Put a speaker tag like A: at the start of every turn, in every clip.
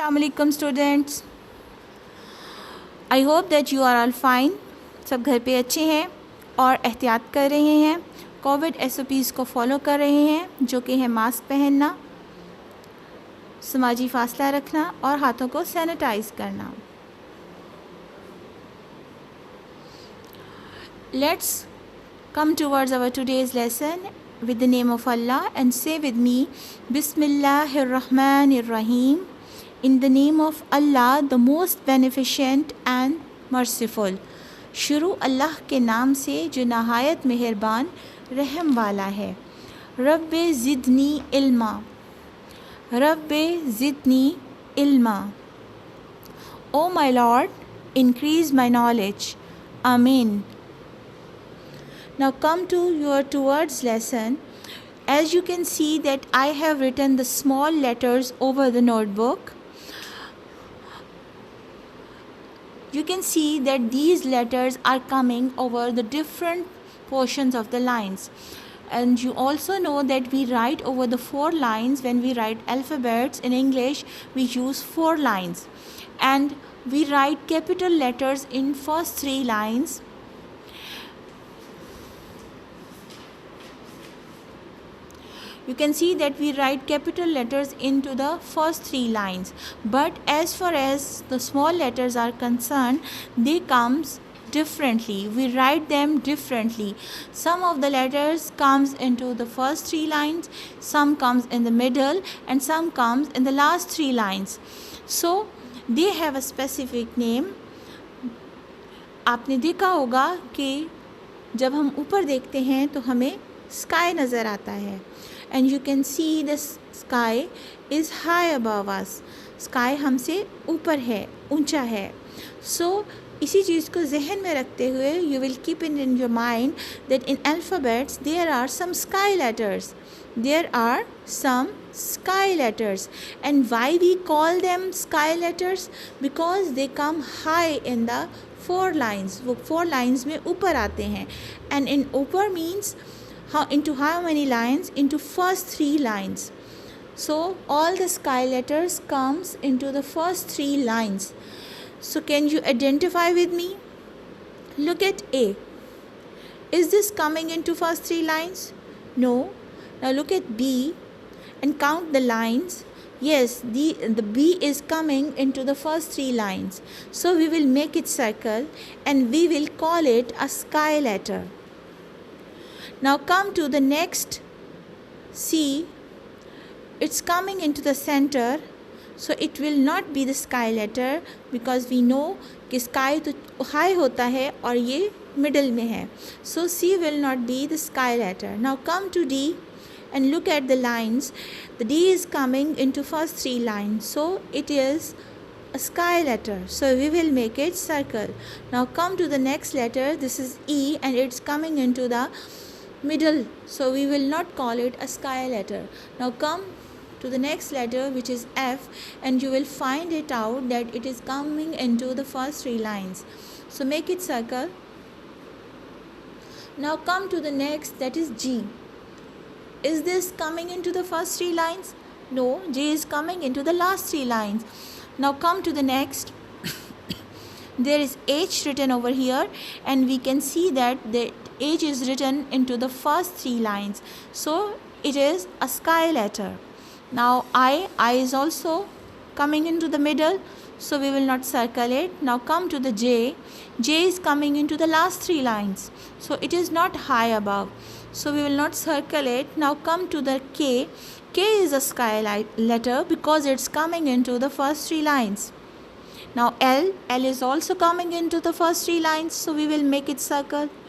A: अस्सलामुअलैकुम students, I hope that you are all fine. सब घर पे अच्छे हैं और एहतियात कर रहे हैं, कोविड SOPs को फॉलो कर रहे हैं, जो कि है मास्क पहनना, समाजी फासला रखना और हाथों को सैनिटाइज करना। Let's come towards our today's lesson with the name of Allah and say with me, Bismillahir Rahmanir Rahim. In the name of Allah, the most beneficent and merciful. शुरू अल्लाह के नाम से जो नहायत मेहरबान रहम वाला है। रब्बे ज़िदनी इल्मा, रब्बे ज़िदनी इल्मा। O my Lord, increase my knowledge. Amen. Now come to your towards lesson. As you can see that I have written the small letters over the notebook. You can see that these letters are coming over the different portions of the lines. And you also know that we write over the 4 lines. When we write alphabets in English, we use 4 lines. And we write capital letters in first 3 lines. You can see that we write capital letters into the first 3 lines, but as far as the small letters are concerned, they comes differently. We write them differently. Some of the letters comes into the first 3 lines, some comes in the middle, and some comes in the last 3 lines. So they have a specific name. आपने देखा होगा कि जब हम ऊपर देखते हैं तो हमें स्काई नज़र आता है, and you can see the sky is high above us. Sky हमसे ऊपर है, ऊंचा है. So इसी चीज़ को जहन में रखते हुए you will keep it in your mind that in alphabets there are some sky letters. There are some sky letters. And why we call them sky letters? Because they come high in the 4 lines. वो 4 lines में ऊपर आते हैं. And in ऊपर means into how many lines? Into first 3 lines. So all the sky letters comes into the first 3 lines. So can you identify with me? Look at A. Is this coming into first 3 lines? No. Now look at B and count the lines. Yes, the B is coming into the first 3 lines. So we will make it circle and we will call it a sky letter. Now come to the next C. It's coming into the center, so it will not be the sky letter because we know कि sky तो high होता है और ये middle में है. So C will not be the sky letter. Now come to D and look at the lines. The D is coming into first 3 lines, so it is a sky letter. So we will make it circle. Now come to the next letter. This is E and it's coming into the middle, so we will not call it a sky letter. Now come to the next letter, which is F, and you will find it out that it is coming into the first 3 lines, so make it circle. Now come to the next, that is G. Is this coming into the first 3 lines? No, G is coming into the last 3 lines. Now come to the next. There is H written over here, and we can see that the H is written into the first 3 lines, so it is a sky letter. Now I is also coming into the middle, so we will not circle it. Now come to the J. J is coming into the last 3 lines, so it is not high above, so we will not circle it. Now come to the K. K is a sky letter because it's coming into the first 3 lines. Now L is also coming into the first 3 lines, so we will make it circle.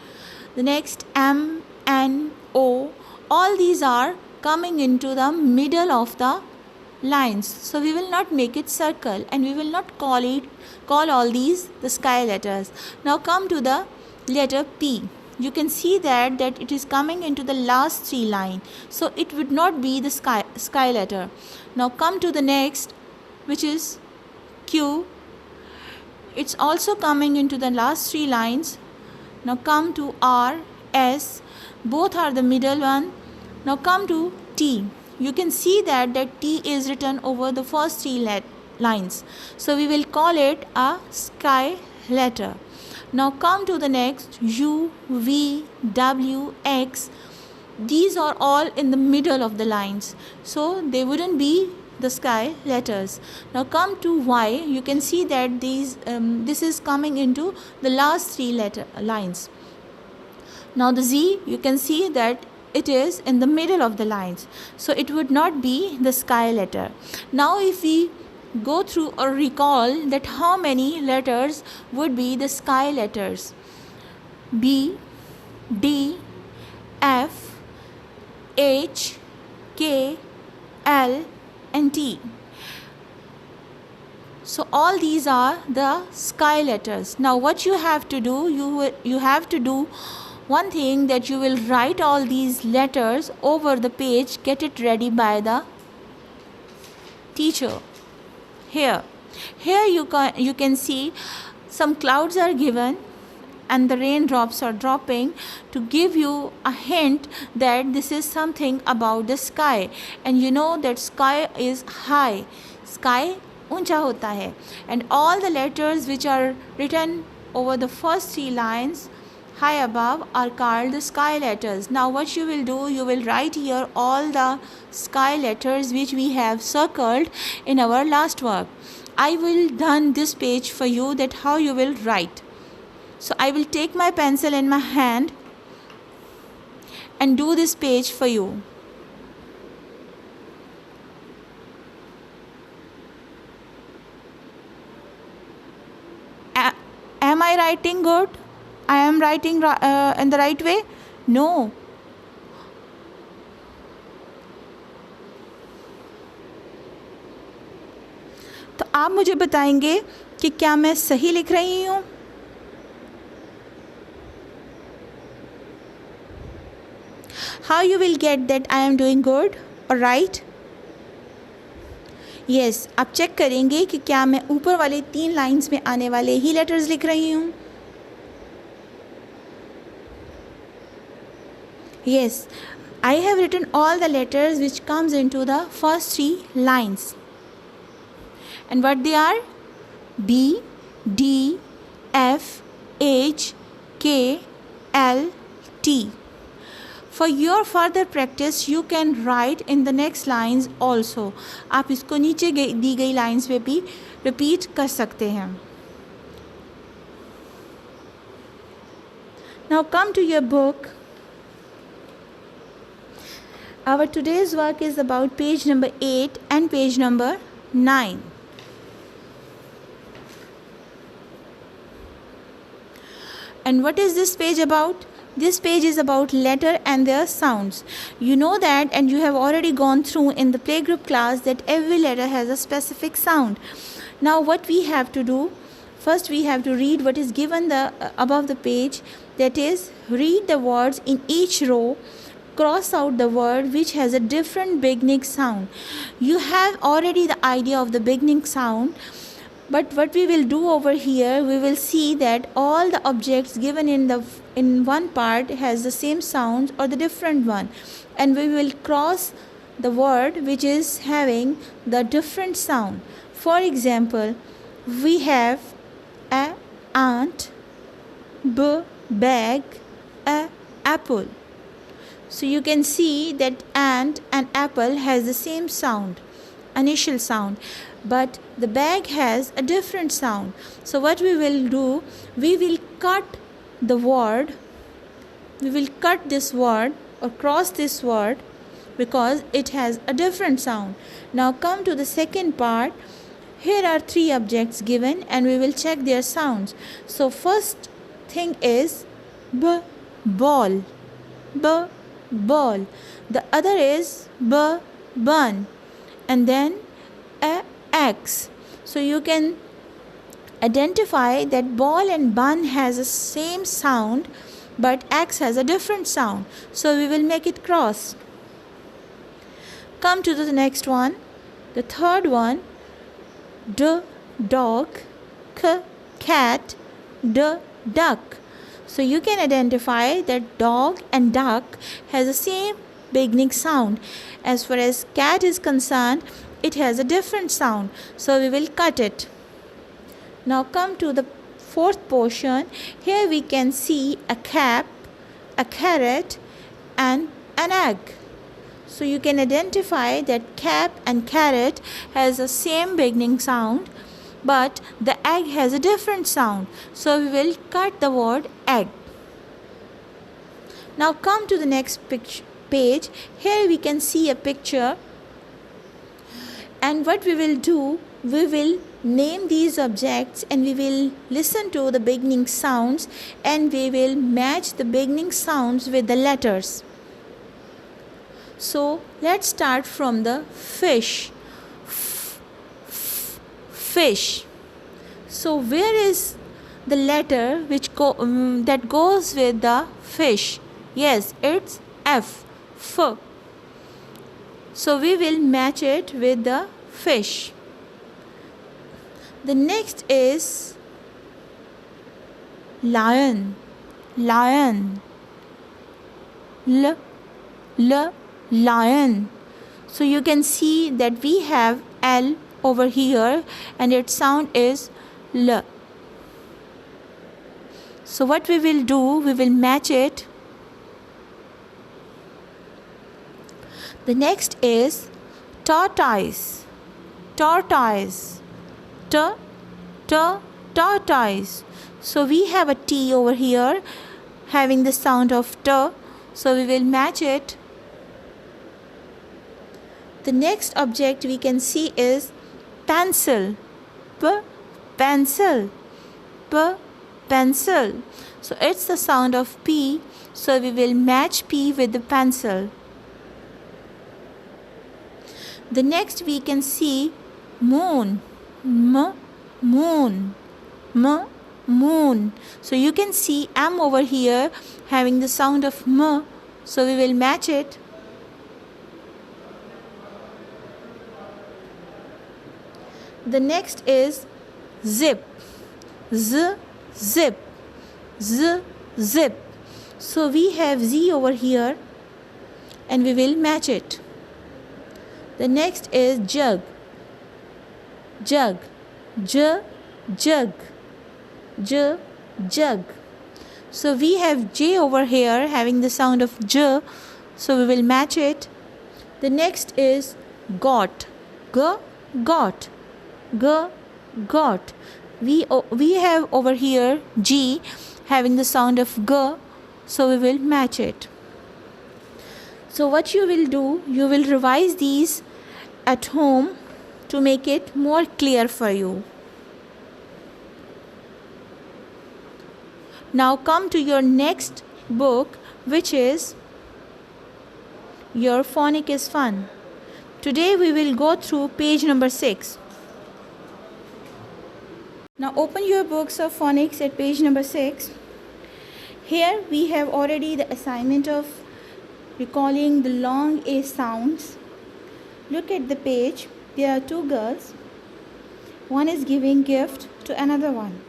A: The next M, N, O, all these are coming into the middle of the lines, so we will not make it circle and we will not call all these the sky letters. Now come to the letter P. You can see that it is coming into the last 3 lines, so it would not be the sky letter. Now come to the next, which is Q. It's also coming into the last 3 lines. Now come to R, S, both are the middle one. Now come to T. You can see that T is written over the first 3 lines. So we will call it a sky letter. Now come to the next, U, V, W, X. These are all in the middle of the lines, so they wouldn't be the sky letters. Now come to Y. You can see that this is coming into the last three letter lines. Now the Z, you can see that it is in the middle of the lines, so it would not be the sky letter. Now if we go through or recall that how many letters would be the sky letters: B, D, F, H, K, L and T. So all these are the sky letters. Now what you have to do, you have to do one thing, that you will write all these letters over the page, get it ready by the teacher. Here you can see some clouds are given and the raindrops are dropping to give you a hint that this is something about the sky. And you know that sky is high, sky ऊंचा होता है, and all the letters which are written over the first three lines high above are called the sky letters. Now what you will do, you will write here all the sky letters which we have circled in our last work. I will done this page for you, that how you will write. So I will take my pencil in my hand and do this page for you. Am I writing good? I am writing in the right way? No. तो आप मुझे बताएंगे कि क्या मैं सही लिख रही हूँ? How you will get that I am doing good or right? Yes, आप चेक करेंगे कि क्या मैं ऊपर वाले 3 लाइंस में आने वाले ही लेटर्स लिख रही हूँ. Yes, I have written all the letters which comes into the first 3 lines. And what they are? B, D, F, H, K, L, T. For your further practice, you can write in the next lines also. आप इसको नीचे दी गई lines पे भी repeat कर सकते हैं. Now come to your book. Our today's work is about page number 8 and page number 9. And what is this page about? This page is about letter and their sounds. You know that, and you have already gone through in the playgroup class, that every letter has a specific sound. Now what we have to do, first we have to read what is given above the page. That is, read the words in each row, cross out the word which has a different beginning sound. You have already the idea of the beginning sound. But what we will do over here, we will see that all the objects given in one part has the same sound or the different one, and we will cross the word which is having the different sound. For example, we have a ant, bag, a apple. So you can see that ant and apple has the same sound, initial sound, but the bag has a different sound. So what we will do, we will cut the word, we will cut this word or cross this word because it has a different sound. Now come to the second part. Here are 3 objects given and we will check their sounds. So first thing is ball, ball. The other is bun, and then X. So you can identify that ball and bun has the same sound, but X has a different sound. So we will make it cross. Come to the next one. The third one, dog, cat, duck. So you can identify that dog and duck has the same beginning sound. As far as cat is concerned, it has a different sound, so we will cut it. Now come to the fourth portion. Here we can see a cap, a carrot and an egg. So you can identify that cap and carrot has the same beginning sound, but the egg has a different sound. So we will cut the word egg. Now come to the next page. Here we can see a picture, and what we will do, we will name these objects and we will listen to the beginning sounds and we will match the beginning sounds with the letters. So let's start from the fish. Fish. So where is the letter which that goes with the fish? Yes, it's F. F. So we will match it with the fish. The next is lion. Lion. L. Lion. So you can see that we have L over here and its sound is L. So what we will do, we will match it. The next is tortoise. Tortoise. Tortoise. So we have a T over here having the sound of T. So we will match it. The next object we can see is pencil. Pencil. Pencil. So it's the sound of P. So we will match P with the pencil. The next we can see moon. Moon. Moon. So you can see M over here having the sound of M. So we will match it. The next is zip. Zip. Zip. So we have Z over here and we will match it. The next is jug. Jug. Jug. So we have J over here having the sound of J. So we will match it. The next is got. Got. We have over here G having the sound of G. So we will match it. So what you will do, you will revise these at home to make it more clear for you. Now come to your next book, which is Your Phonic is Fun. Today we will go through page number 6. Now open your books of phonics at page number 6. Here we have already the assignment of recalling the long A sounds. Look at the page. There are two girls. One is giving gift to another one.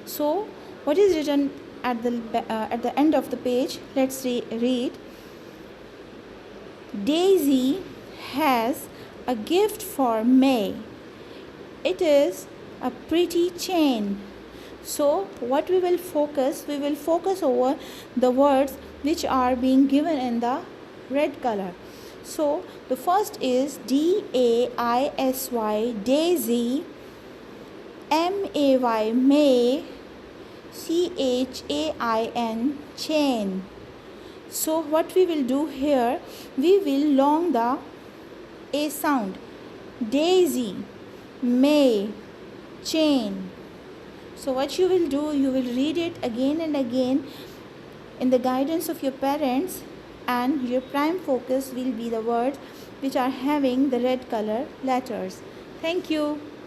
A: So what is written at the end of the page? Let's read. Daisy has a gift for May. It is a pretty chain. So what we will focus over the words which are being given in the red color. So the first is DAISY, Daisy, MAY, May, CHAIN, chain. So what we will do here, we will long the A sound. Daisy, May, chain. So what you will do, you will read it again and again in the guidance of your parents, and your prime focus will be the words which are having the red color letters. Thank you.